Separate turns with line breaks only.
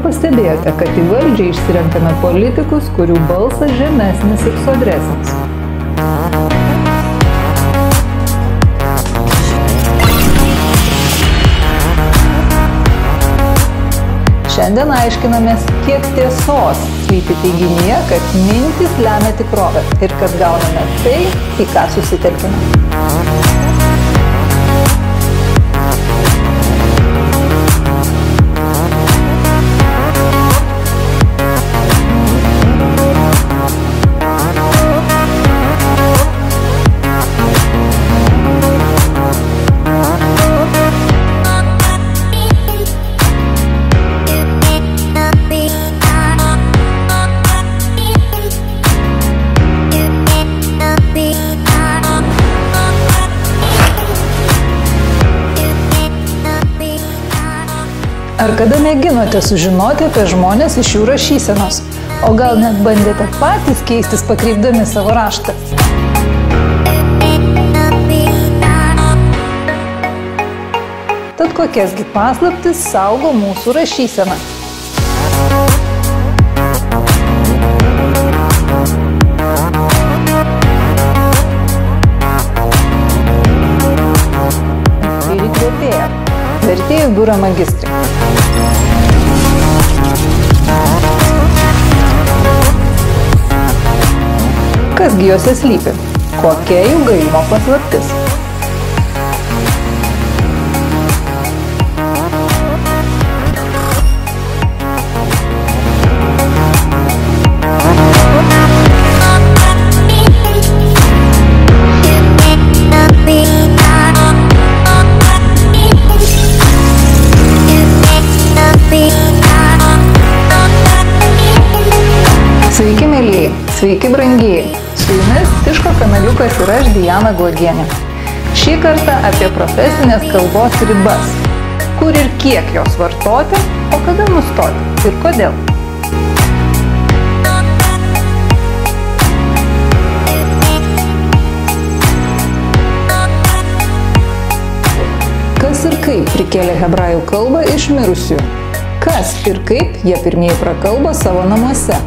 pastebėjote, kad į valdžią išsirenkame politikus, kurių balsas žemesnis ir sodresnis? Šiandien aiškinamės, kiek tiesos slypi teiginyje, kad mintys lemia tikrovę ir kad gauname tai, į ką susitelkime. Ar kada mėginote sužinoti apie žmones iš jų rašysenos? O gal net bandėte patys keistis pakreipdami savo raštą? Tad kokiasgi paslaptis saugo mūsų rašyseną? Ir įkvėpėja. Vertėjų biuro magistrė. Kasgi juose slypi? Kokia jų gajimo paslaptis? Sveiki, mielieji! Sveiki, brangieji! Su jumis Tiško kanaliukas ir aš, Diana Glogienė. Šį kartą apie profesinės kalbos ribas. Kur ir kiek jos vartoti, o kada nustoti ir kodėl. Kas ir kaip prikėlė hebrajų kalbą iš mirusiųjų? Kas ir kaip jie pirmieji prakalbo savo namuose?